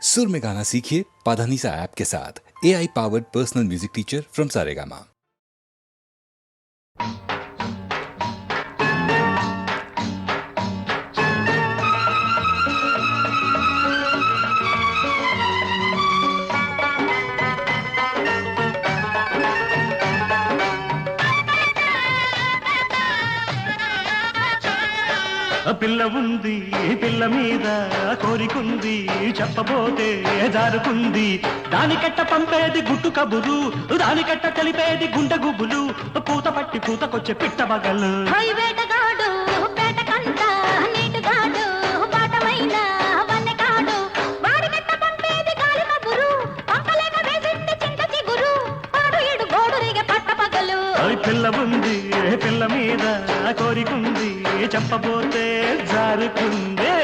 सुर में गाना सीखिए पाधानीसा ऐप के साथ। AI powered personal music teacher from Saregama. పిల్ల ఉంది పిల్ల మీద కోరికుంది చెప్పబోతే జారుకుంది దానికట్ట పంపేది గుట్టు కబురు దానికట్ట కలిపేది గుండె గుబులు పూత పట్టి పూతకొచ్చే పిట్ట బగలు పిల్ల ఉంది పిల్ల మీద కోరికుంది చెప్పబోతే జారుకుందే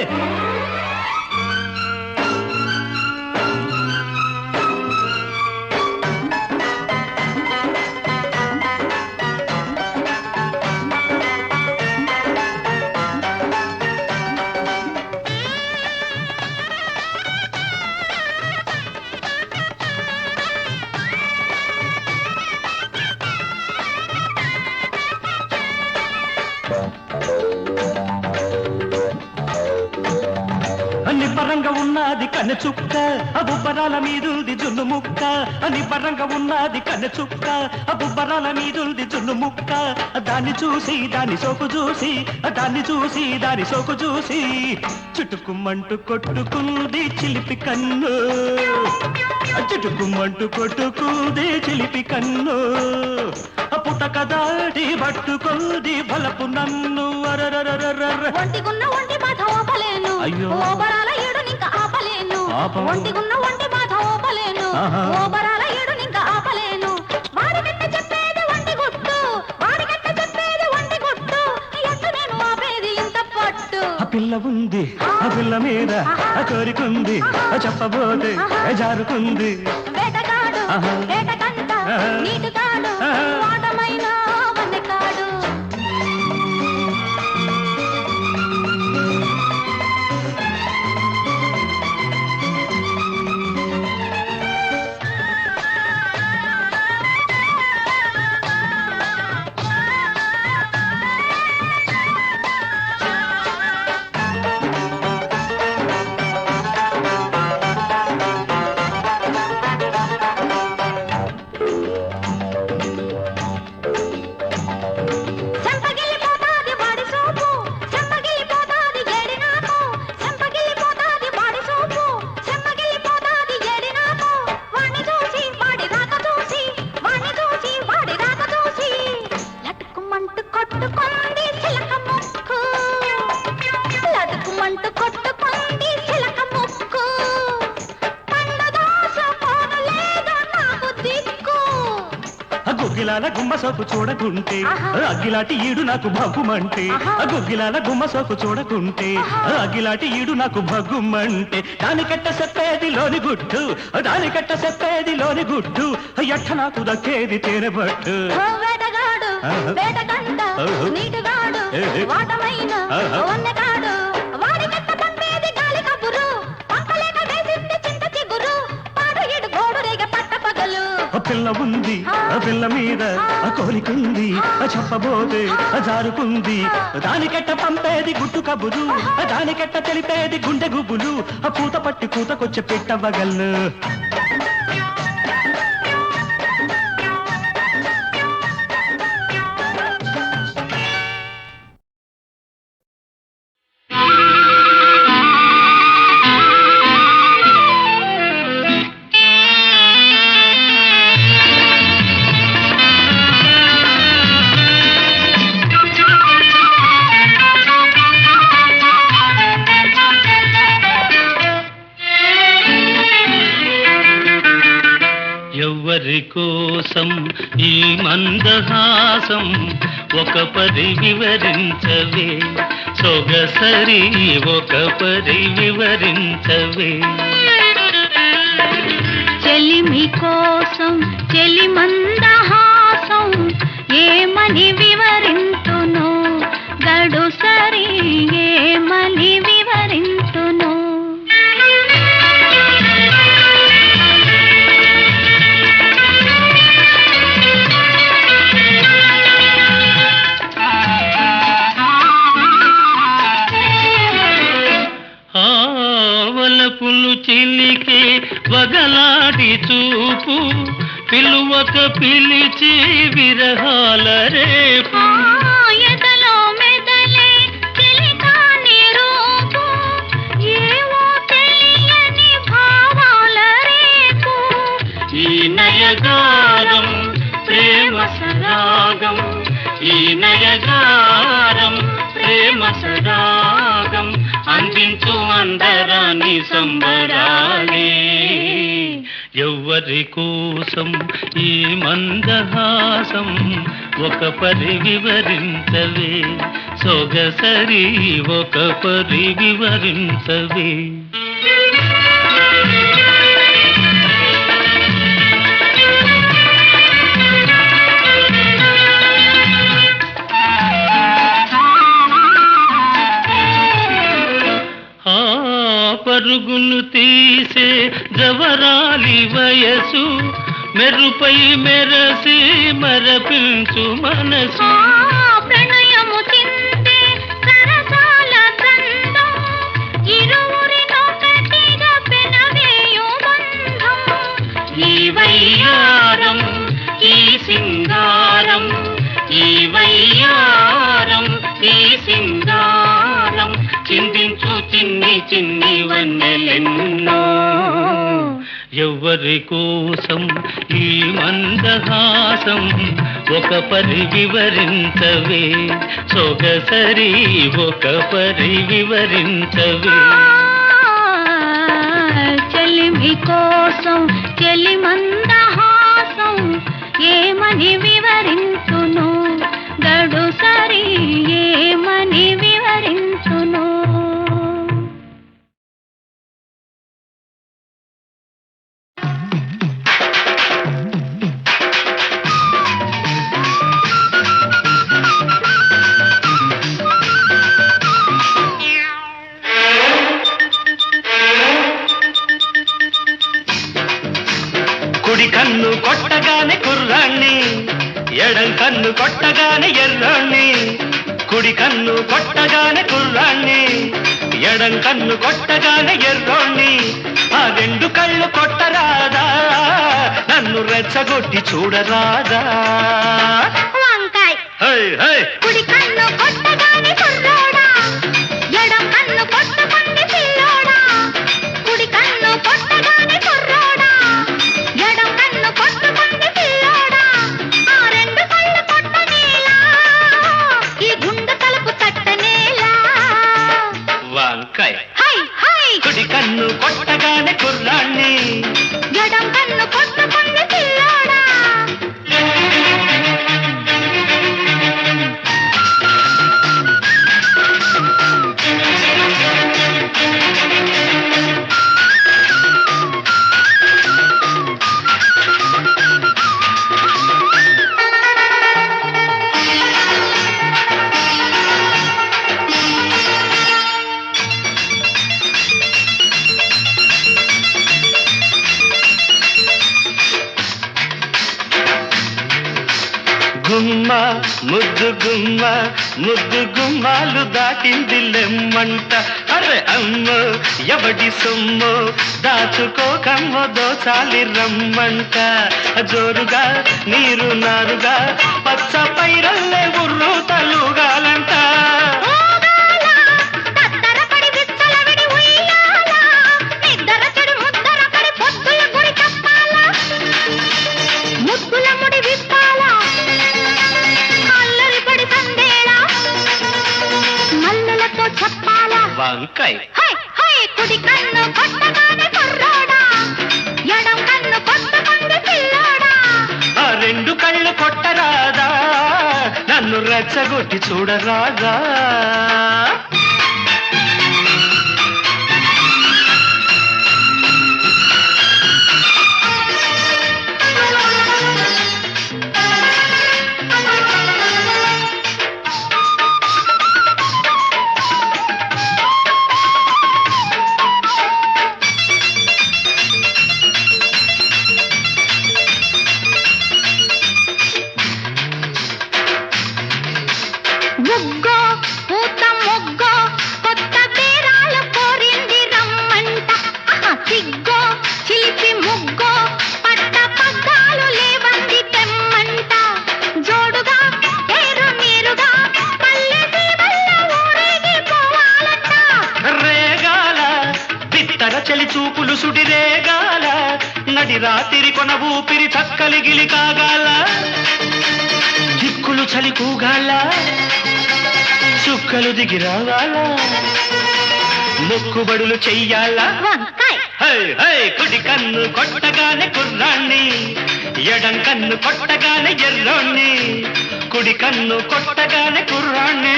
నిబ్బరంగా ఉన్నది కన్నె చుక్క బుబ్బరాల మీదుంది జున్ను ముక్క నిబ్బరంగా ఉన్నది కన్నె చుక్క బుబ్బరాల మీదుంది జున్ను ముక్క దాన్ని చూసి దాని సోకు చూసి దాన్ని చూసి దాని సోకు చూసి చుట్టుకుమ్మంటూ కొట్టుకుంది చిలిపి కన్ను చుట్టుకుమ్మంటూ కొట్టుకుంది చిలిపి కన్ను పుటక దాటి పట్టుకుంది బలపు నన్ను అయ్యో ఒంటిగున్న ఒంటి బాధ ఓపలేను ఓబరాల ఏడు ఇంకా ఆపలేను వాడికట్ట చెప్పేది ఒంటి గుట్టు వాడికట్ట చెప్పేది ఒంటి గుట్టు ఎట్టు నేను ఆపేది ఇంత పట్టు ఆ పిల్ల ఉంది ఆ పిల్ల మీద కోరికుంది చెప్పబోతే జారుకుంది వేటగాడు వేటకంట నీటిగాడు వాటమైన వన్నెకాడు గుగ్గిలాల గుమ్మ సోకు చూడకుంటే అగ్గిలాంటి ఈడు నాకు భగ్గుమంటే గుగ్గిలాల గుమ్మ సోకు చూడకుంటే అగ్గిలాంటి ఈడు నాకు భగ్గుమంటే దానికట్ట చెప్పేది లోని గుడ్డు దానికట్ట చెప్పేది లోని గుడ్డు ఎట్ట నాకు దక్కేది తేనెబట్టు వేటగాడు వేటకంట నీటిగాడు వాటమైన వన్నెకాడు వాడికట్ట పంపేది గాలి కబురు పంపలేక వేసింది చింత చిగురు పాడు ఇడు గోడు రేగ పట్ట పగలు పిల్ల ఉంది పిల్ల మీద కోరికుంది చెప్పబోతే జారుకుంది దానికట్ట పంపేది గుట్టు కబురు దానికట్ట తెలిపేది గుండె గుబులు పూత పట్టి పూతకొచ్చే పిట్టవగల్లు ఎవరి కోసం ఈ మందహాసం ఒక పరి వివరించవే సొగసరి ఒక పరి వివరించవే చెలిమి కోసం చెలి మందహాసం ఏమని వివరింతును గడు సరి ఏమని వివరింతును వలపులు చిలికి వగలాడి చూపు పిలువక పిలిచి విరహాల రేపు ఎదలో మెదలే తెలికాని రూపు ఏవో తెలియని భావాల రేపు ఈ నయగారం ప్రేమ సరాగం ఈ నయగారం ప్రేమ సరాగం అందించు అందరాన్ని సంబరాలే ఎవ్వరి కోసం ఈ మందహాసం ఒక పరి వివరించవే సొగసరి ఒక పరి వివరించవే పరుగును తీసే జవరాలి వయసు మెరుపై మెరసి మరపించు మనసు ప్రణయము చిందే సరసాల గంధం ఇరువురినొకటిగా పెనవేయు బంధం ఈ వయ్యారం ఈ సింగారం ఈ వయ్యారం ఈ సింగారం చిందించు చిన్ని చిన్ని వన్నెలెన్నో ఎవ్వరి కోసం ఈ మందహాసం ఒక పరి వివరించవే సొగసరి ఒక పరి వివరించవే చెలిమి కోసం చెలి మందహాసం ఏమని వివరించును గడు సరి ఏమని వివరించును కుడి కన్ను కొట్టగానే కుర్రాణ్ణి ఎడం కన్ను కొట్టగానే ఎర్రాణ్ణి కుడి కన్ను కొట్టగానే కుర్రాణ్ణి ఎడం కన్ను కొట్టగానే ఎర్రోణ్ణి ఆ రెండు కళ్ళు కొట్టరాదా నన్ను రెచ్చగొట్టి చూడరాదా వంకాయ హై హై కుడి కన్ను కొట్టగానే కుర్రోడా ఎడం కన్ను కొట్టకుంది పిల్లోడా కుడి కన్ను కొట్టగానే కుర్రోడా ఎడం కన్ను కొట్టుకుంది పిల్లోడా ఆ రెండు కళ్ళు కొట్టనేలా ఈ గుండె తలుపు తట్టనేలా వంకాయ హై హై కుడి కన్ను కొట్టగానే కుర్రాణ్ణి ఎడం కన్ను కొట్టుకుంది పిల్లోడా గుమ్మ ముద్దు గుమ్మ ముద్దు గుమ్మాలు దాటింది లెమ్మంట అరే అమ్మ ఎవడి సొమ్ము దాచుకోకమ్మ దోచాలి రమ్మంట జోరుగా నీరు నారుగా పచ్చ పైరల్లే ఉర్రు తలుగాలంట వంకాయ కుడి కన్ను కొట్టగానే కుర్రోడా ఎడం కన్ను కొట్టుకుంది పిల్లోడా ఆ రెండు కళ్ళు కొట్టరాదా నన్ను రెచ్చగొట్టి చూడరాదా ముగ్గో పూత ముగ్గో సుడిరేగాల నడి రాత్రి కొన ఊపిరి చక్కలిగిలి కాగాల దిక్కులు చలి కూగాల చుక్కలు దిగి రావాల మొక్కుబడులు చెయ్యాలా కుడి కన్ను కొట్టగానే కుర్రాణ్ణి ఎడం కన్ను కొట్టగానే ఎర్రోణ్ణి కుడి కన్ను కొట్టగానే కుర్రాణ్ణి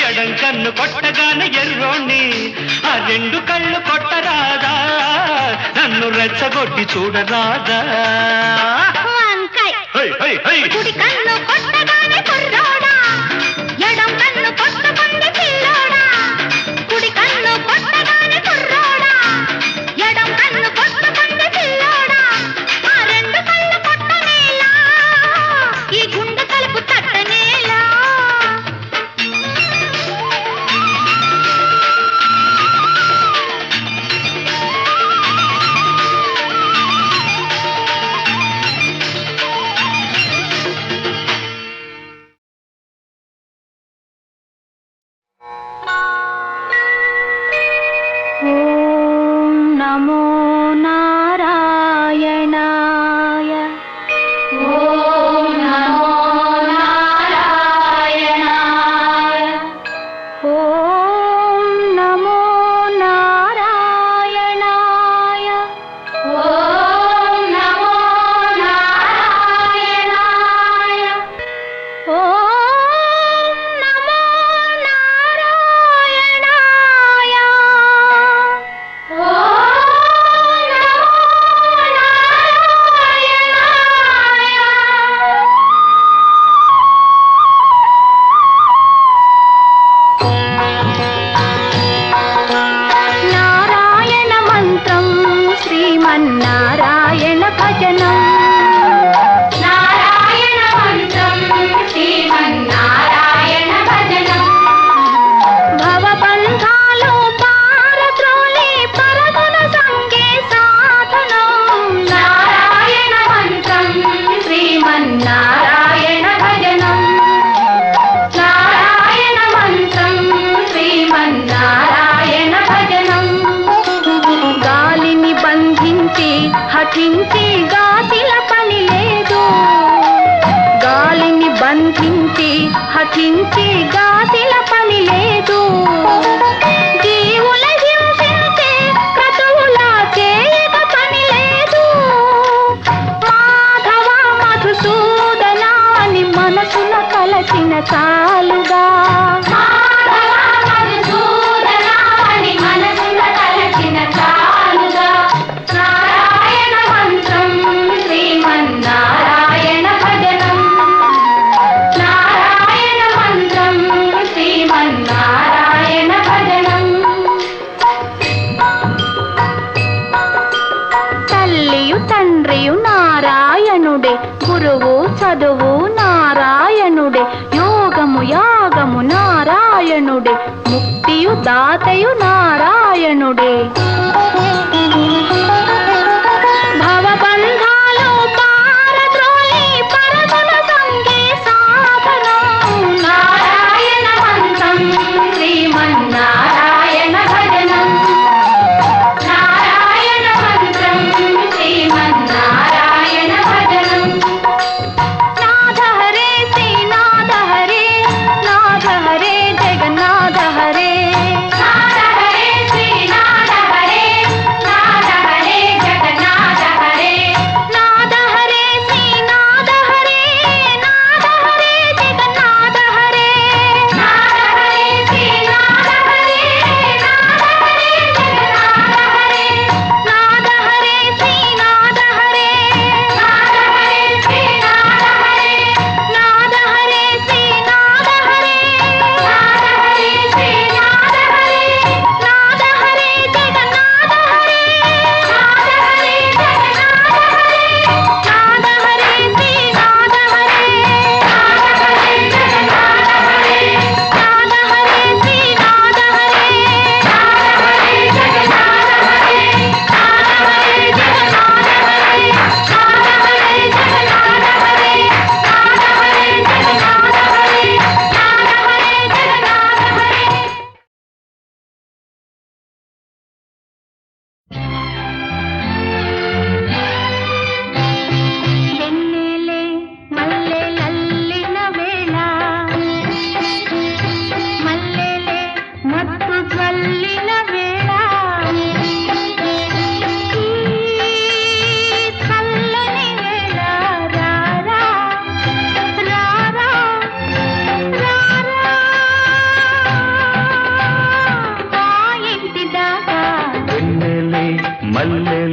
ఎడం కన్ను కొట్టగానే ఎర్రోణ్ణి ఆ రెండు కళ్ళు కొట్టరాదా నన్ను రెచ్చగొట్టి చూడరాదా కుడి కన్ను కొట్టగానే కుర్రోడా ఎడం కన్ను కొట్టకుంది పిల్లోడా కుడి కన్ను కొట్టగానే కుర్రోడా ఎడం కన్ను కొట్టకుంది పిల్లోడా ఆ రెండు కళ్ళు కొట్టనేలా ఈ గుండె కలుపు తట్టనేలా నమో నారాయణాయ ఓం నమో నారాయణాయ ఓం నమో నారాయణాయ ఓం నమో నారాయణాయ ఓం నమో నారాయణాయ నారాయణ మంత్రం శ్రీమన్నారాయణ భజనం నారాయణ మంత్రం శ్రీమన్నారాయణ భజనం భవబంధాలు పారద్రోలి పరమున సంగే సాధనం నారాయణ మంత్రం శ్రీమన్నారాయణ భజనం నారాయణ మంత్రం శ్రీమన్నారాయణ భజనం గాలిని బంధించి హఠించి గాసిల పని లేదు గాలిని బంధించి హఠించి గాసిల పని లేదు జీవుల హింసించే క్రతువుల చేయక పని లేదు మాధవ మధుసూదన అని మనసున కలచిన చాలుగా మాధవ మధుసూదన అని మనసున కలచిన చాలుగా నారాయణ మంత్రం శ్రీమన్నారాయణ భజనం నారాయణ మంత్రం శ్రీమన్నారాయణ భజనం తల్లియు తండ్రియు నారాయణుడే గురువు చదువు నారాయణుడే యోగము యాగము నారాయణుడే ముక్తియు దాతయు నారాయణుడే భవబంధాలు పారద్రోలి పరమున సంగే సాధనం నారాయణ మంత్రం శ్రీమన్నారాయణ భజనం నారాయణ మంత్రం శ్రీమన్నారాయణ భజనం నాథ హరే శ్రీనాథ హరే నాథ హరే జగన్నాథ హరే నాథ హరే శ్రీనాథ హరే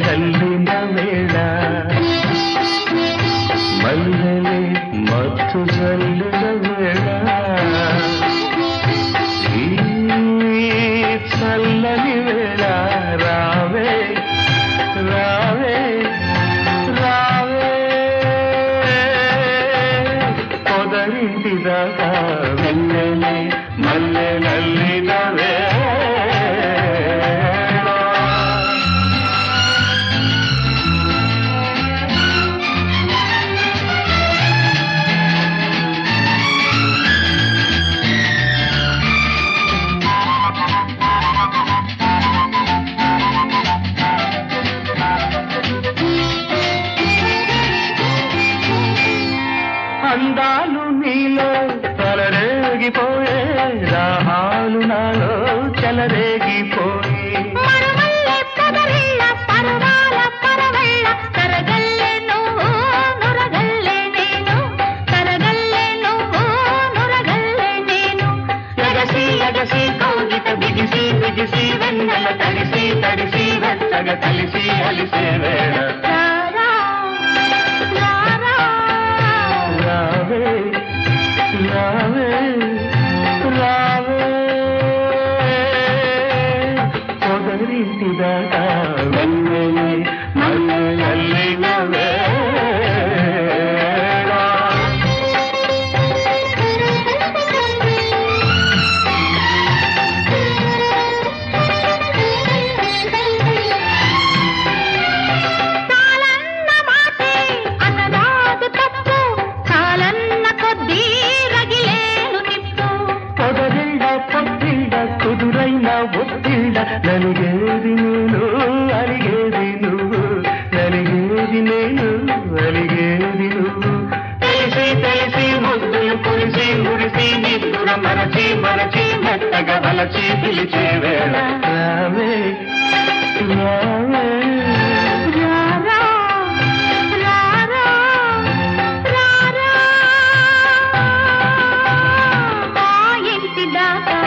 మల్లెలల్లిన వేళ మల్లెలే మత్తు జల్లిన వేళ ఈ చల్లని వేళ రావే రావే రావే పొదరింటి దాకా వెన్నెలే మల్లెలల్లిన వేళ అందాలు నీలో తలరేగిపోయే రాహాలు నాలో చెలరేగిపోయి మరుమల్లె పొదరిళ్ళ పరువాల పరవళ్ళ కరగల్లె నువ్వు నురగల్లె నేను కరగల్లె నువ్వు నురగల్లె నేను ఎగసి ఎగసి కౌగిట బిగిసి బిగిసి వెన్నెల తడిసి తడిసి వెచ్చగ కలిసి అలిసే వేళ రారా రారా రావే రావే రావే పొదరింటి దాకా వెన్నెలే మల్లెలల్లిన వేళ చాలన్న మాటే అన్నదాదు తప్పు చాలన్న కొద్దీ రగిలేను నిప్పు పొదరిళ్ళ పొత్తిళ్ళ కుదురైన ఒత్తిళ్ళ నలిగేది నేను అలిగేది నువ్వు నలిగేది నేను అలిగేది నువ్వు తెలిసి తెలిసి ముద్దులు కురిసి మురిసి నిద్దుర మరచి మరచి మెత్తగా వలచి పిలిచే వేళ రావే రావే రారా రారా రారా మా ఇంటి దాకా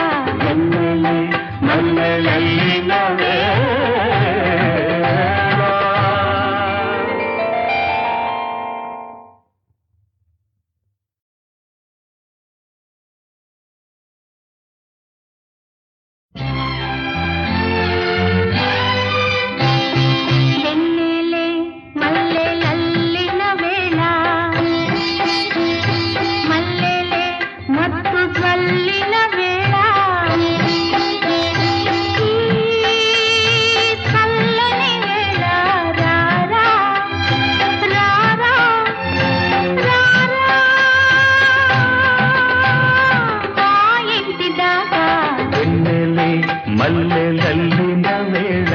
వెన్నెలే మల్లెలల్లిన వేళ వెన్నెలే మల్లెలల్లిన వేళ మల్లెలే మత్తు జల్లిన వేళ ఈ చల్లని వేళ రారా రారా రారా మా ఇంటి దాకా వెన్నెలే మల్లెలల్లిన వేళ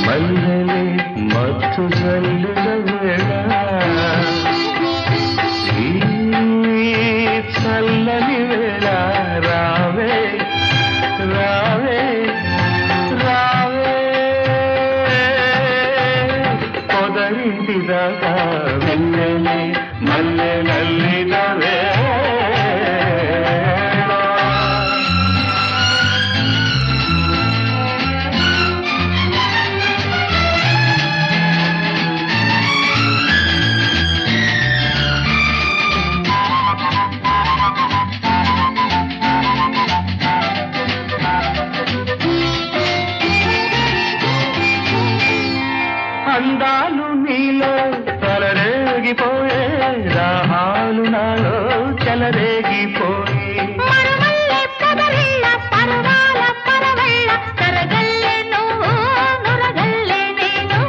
మల్లెలే మత్తు జల్లిన వేళ ఈ చల్లని వేళ రావే రావే రావే పొదరింటి దాకా వెన్నెలే మల్లెలల్లిన వేళ అందాలు నీలో తలరేగిపోయే రాహాలు నాలో చెలరేగిపోయి మరుమల్లె పొదరిళ్ళ పరువాల పరవళ్ళ కరగల్లె నువ్వు నురగల్లె నేను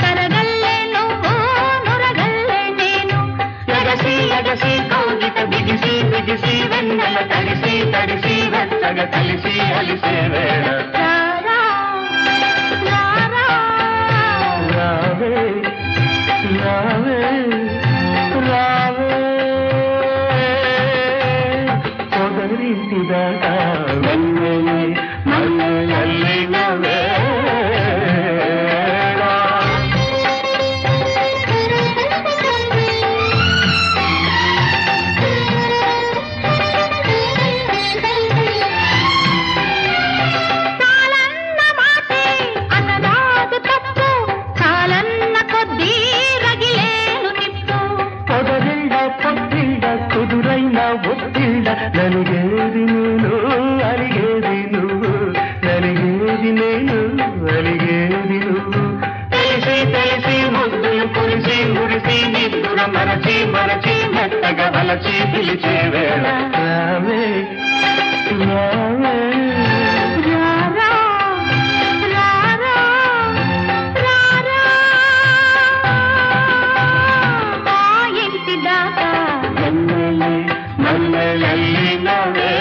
కరగల్లె నువ్వు నురగల్లె నేను ఎగసి ఎగసి కౌగిట బిగిసి బిగిసి వెన్నెల తడిసి తడిసి వెచ్చగ కలిసి అలిసే వేళ రారా రారా రావే రావే రావే పొదరింటి దాకా వెన్నెలే మల్లెలల్లిన వేళ తాళన్న అడిగేది నేను అడిగేది నువ్వు తెలిసి తెలిసి ముద్దులు కురిసి మురిసి నిద్దుర మరచి మరచి మెత్తగా వలచి పిలిచే వేళ రావే రావే రారా రారా రారా ఆ ఇంటి దాకా మల్లెలే మల్లెలల్లి నవ్వే